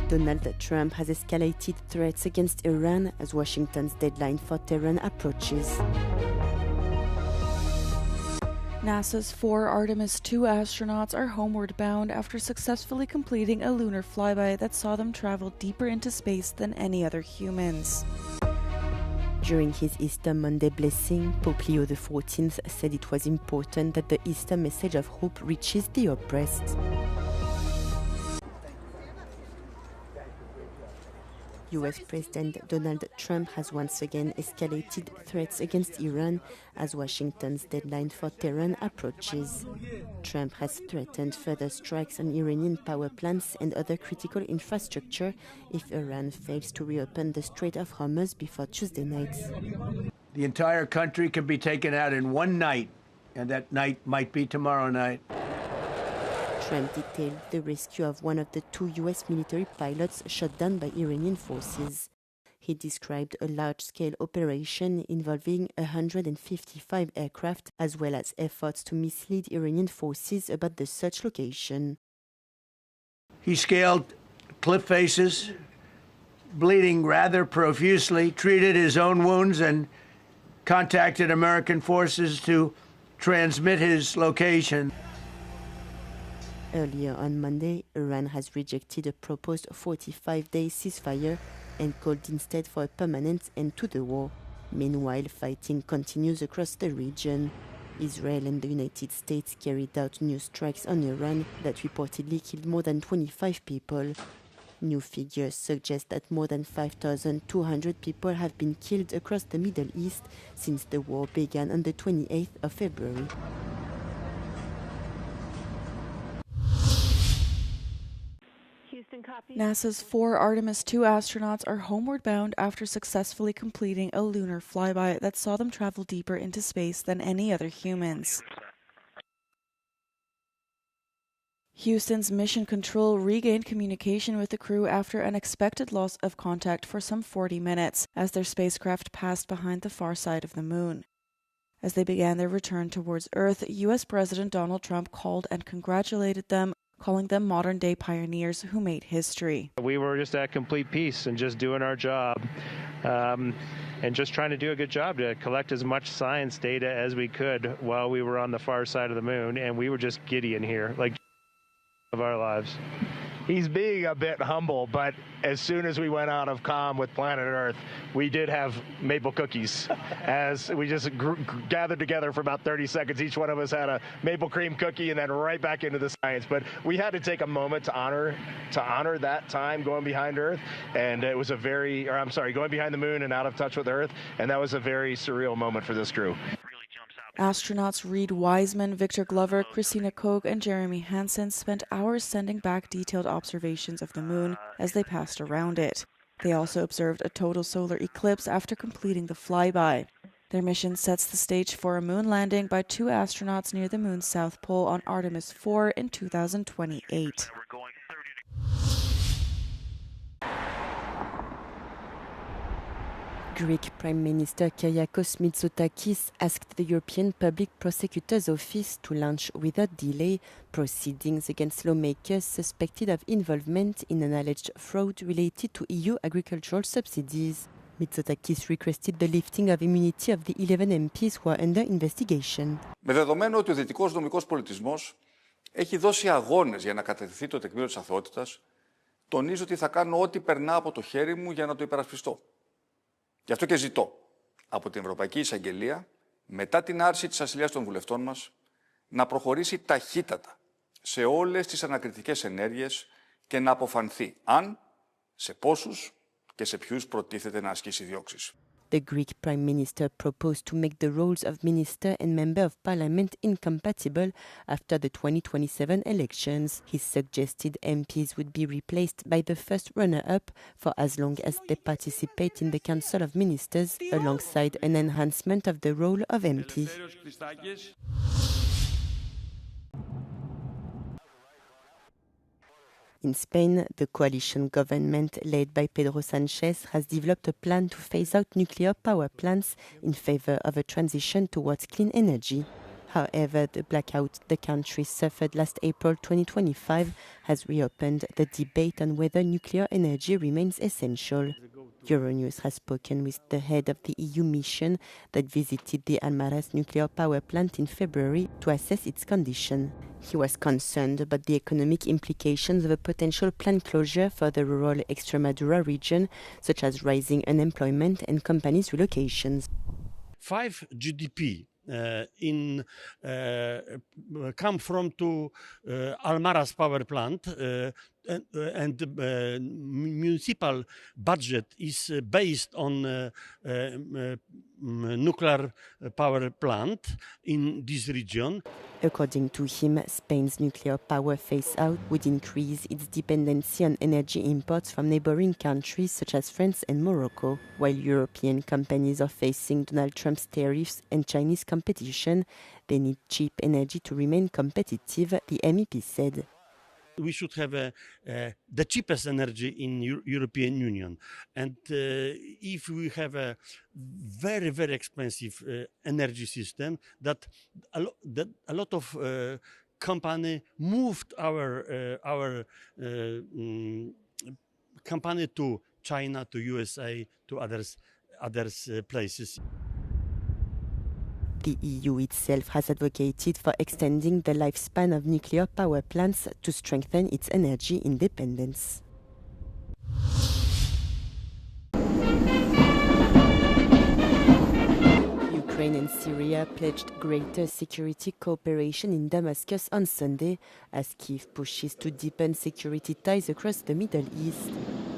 Donald Trump has escalated threats against Iran as Washington's deadline for Tehran approaches. NASA's 4 Artemis II astronauts are homeward bound after successfully completing a lunar flyby that saw them travel deeper into space than any other humans. During his Easter Monday blessing, Pope Leo XIV said it was important that the Easter message of hope reaches the oppressed. US President Donald Trump has once again escalated threats against Iran as Washington's deadline for Tehran approaches. Trump has threatened further strikes on Iranian power plants and other critical infrastructure if Iran fails to reopen the Strait of Hormuz before Tuesday night. The entire country can be taken out in one night, and that night might be tomorrow night. Trump detailed the rescue of one of the 2 US military pilots shot down by Iranian forces. He described a large-scale operation involving 155 aircraft as well as efforts to mislead Iranian forces about the search location. He scaled cliff faces, bleeding rather profusely, treated his own wounds, and contacted American forces to transmit his location. Earlier on Monday, Iran has rejected a proposed 45-day ceasefire and called instead for a permanent end to the war. Meanwhile, fighting continues across the region. Israel and the United States carried out new strikes on Iran that reportedly killed more than 25 people. New figures suggest that more than 5,200 people have been killed across the Middle East since the war began on the 28th of February. NASA's 4 Artemis II astronauts are homeward bound after successfully completing a lunar flyby that saw them travel deeper into space than any other humans. Houston's Mission Control regained communication with the crew after an expected loss of contact for some 40 minutes as their spacecraft passed behind the far side of the moon. As they began their return towards Earth, U.S. President Donald Trump called and congratulated them, calling them modern-day pioneers who made history. We were just at complete peace and just doing our job and just trying to do a good job to collect as much science data as we could while we were on the far side of the moon, and we were just giddy in here, like of our lives. He's being a bit humble, but as soon as we went out of comm with planet Earth, we did have maple cookies. As we just gathered together for about 30 seconds, each one of us had a maple cream cookie and then right back into the science. But we had to take a moment to honor that time going behind Earth, and it was going behind the moon and out of touch with Earth, and that was a very surreal moment for this crew. Astronauts Reed Wiseman, Victor Glover, Christina Koch, and Jeremy Hansen spent hours sending back detailed observations of the moon as they passed around it. They also observed a total solar eclipse after completing the flyby. Their mission sets the stage for a moon landing by 2 astronauts near the moon's south pole on Artemis IV in 2028. Greek Prime Minister Kyriakos Mitsotakis asked the European Public Prosecutor's Office to launch without delay proceedings against lawmakers suspected of involvement in an alleged fraud related to EU agricultural subsidies. Mitsotakis requested the lifting of immunity of the 11 MPs who are under investigation. Με δεδομένο ότι ο δυτικός νομικός πολιτισμός έχει δώσει αγώνες για να κατευθυνθεί το τεκμήριο της αθωότητας, τονίζω ότι θα κάνω ό,τι περνά από το χέρι μου για να το υπερασπιστώ. Γι' αυτό και ζητώ από την Ευρωπαϊκή Εισαγγελία, μετά την άρση της ασυλίας των βουλευτών μας, να προχωρήσει ταχύτατα σε όλες τις ανακριτικές ενέργειες και να αποφανθεί αν, σε πόσους και σε ποιους προτίθεται να ασκήσει διώξεις. The Greek Prime Minister proposed to make the roles of Minister and Member of Parliament incompatible after the 2027 elections. He suggested MPs would be replaced by the first runner-up for as long as they participate in the Council of Ministers, alongside an enhancement of the role of MP. In Spain, the coalition government led by Pedro Sánchez has developed a plan to phase out nuclear power plants in favor of a transition towards clean energy. However, the blackout the country suffered last April 2025 has reopened the debate on whether nuclear energy remains essential. Euronews has spoken with the head of the EU mission that visited the Almaraz nuclear power plant in February to assess its condition. He was concerned about the economic implications of a potential plant closure for the rural Extremadura region, such as rising unemployment and companies' relocations. 5 GDP come from to Almaraz power plant, and the municipal budget is based on nuclear power plant in this region. According to him, Spain's nuclear power phase-out would increase its dependency on energy imports from neighboring countries such as France and Morocco. While European companies are facing Donald Trump's tariffs and Chinese competition, they need cheap energy to remain competitive, the MEP said. We should have the cheapest energy in European Union, and if we have a very, very expensive energy system, that a lot of company moved our company to China, to USA, to others places. The EU itself has advocated for extending the lifespan of nuclear power plants to strengthen its energy independence. Ukraine and Syria pledged greater security cooperation in Damascus on Sunday as Kyiv pushes to deepen security ties across the Middle East.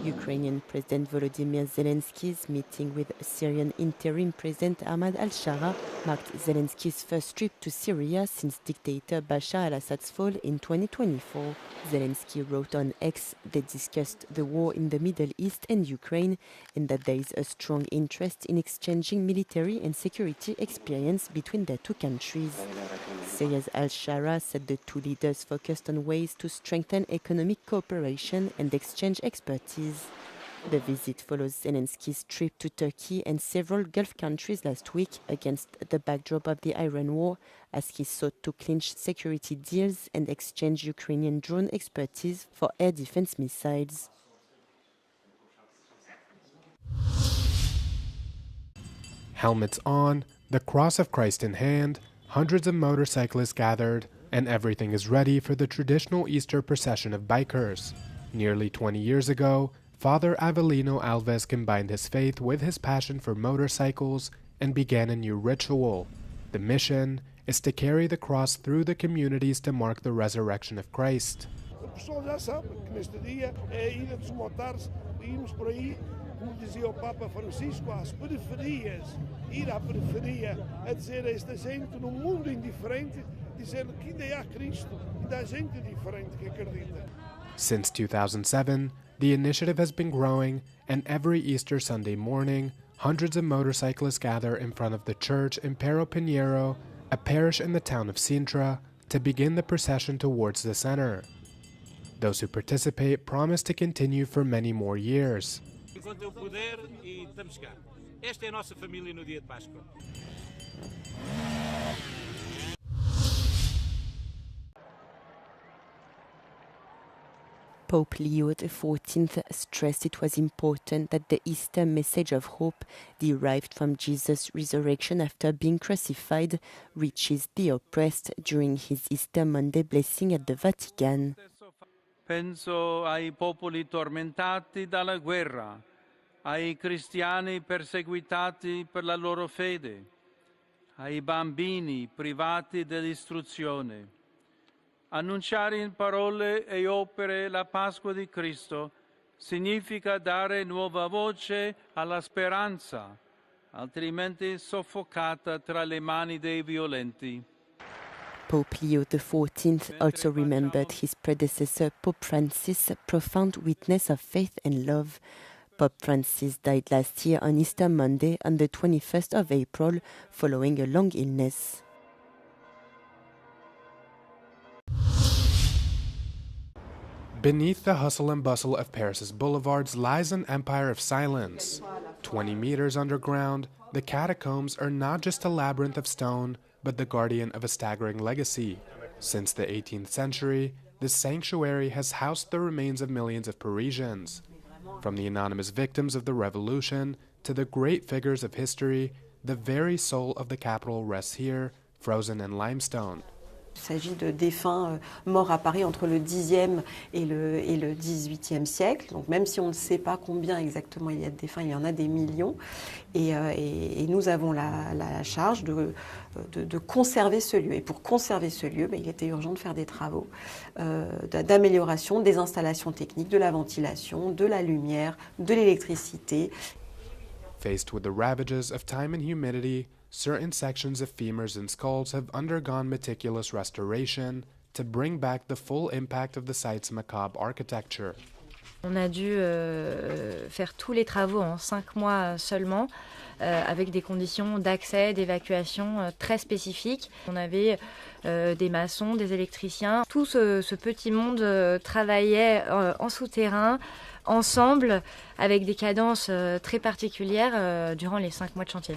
Ukrainian President Volodymyr Zelensky's meeting with Syrian interim President Ahmad al-Shara marked Zelensky's first trip to Syria since dictator Bashar al-Assad's fall in 2024. Zelensky wrote on X they discussed the war in the Middle East and Ukraine and that there is a strong interest in exchanging military and security experience between the two countries. Syria's al-Shara said the two leaders focused on ways to strengthen economic cooperation and exchange expertise. The visit follows Zelensky's trip to Turkey and several Gulf countries last week against the backdrop of the Iran war, as he sought to clinch security deals and exchange Ukrainian drone expertise for air defense missiles. Helmets on, the cross of Christ in hand, hundreds of motorcyclists gathered, and everything is ready for the traditional Easter procession of bikers. Nearly 20 years ago, Father Avelino Alves combined his faith with his passion for motorcycles and began a new ritual. The mission is to carry the cross through the communities to mark the resurrection of Christ. Como dizia o Papa Francisco, às periferias, ir à periferia, a dizer a esta gente num mundo indiferente, dizer que ainda há Cristo, ainda há gente diferente que acredita. Since 2007, the initiative has been growing, and every Easter Sunday morning, hundreds of motorcyclists gather in front of the church in Pero Pinheiro, a parish in the town of Sintra, to begin the procession towards the center. Those who participate promise to continue for many more years. Enquanto eu puder, e estamos cá. Esta é a nossa família no dia de Páscoa. Pope Leo XIV stressed it was important that the Easter message of hope derived from Jesus' resurrection after being crucified reaches the oppressed during his Easter Monday blessing at the Vatican. Penso ai popoli tormentati dalla guerra, ai cristiani perseguitati per la loro fede, ai bambini privati dell'istruzione. Annunciare in parole e opere la Pasqua di Cristo significa dare nuova voce alla speranza, altrimenti soffocata tra le mani dei violenti. Pope Leo XIV also remembered his predecessor Pope Francis' profound witness of faith and love. Pope Francis died last year on Easter Monday on the 21st of April following a long illness. Beneath the hustle and bustle of Paris's boulevards lies an empire of silence. 20 meters underground, the catacombs are not just a labyrinth of stone, but the guardian of a staggering legacy. Since the 18th century, this sanctuary has housed the remains of millions of Parisians. From the anonymous victims of the revolution to the great figures of history, the very soul of the capital rests here, frozen in limestone. Il s'agit de défunts morts à Paris entre le Xe et le XVIIIe siècle. Donc même si on ne sait pas combien exactement il y a de défunts, il y en a des millions. Et nous avons la charge de conserver ce lieu. Et pour conserver ce lieu, il était urgent de faire des travaux d'amélioration des installations techniques, de la ventilation, de la lumière, de l'électricité. Faced with the ravages of time and humidity, certain sections of femurs and skulls have undergone meticulous restoration to bring back the full impact of the site's macabre architecture. On a dû faire tous les travaux en 5 mois seulement, avec des conditions d'accès, d'évacuation très spécifiques. On avait des maçons, des électriciens. Tout ce petit monde travaillait en souterrain, ensemble, avec des cadences très particulières durant les 5 mois de chantier.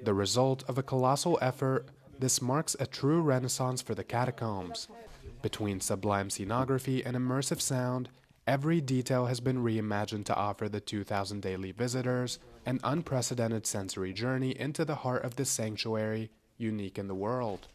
The result of a colossal effort, this marks a true renaissance for the Catacombs. Between sublime scenography and immersive sound, every detail has been reimagined to offer the 2,000 daily visitors an unprecedented sensory journey into the heart of this sanctuary, unique in the world.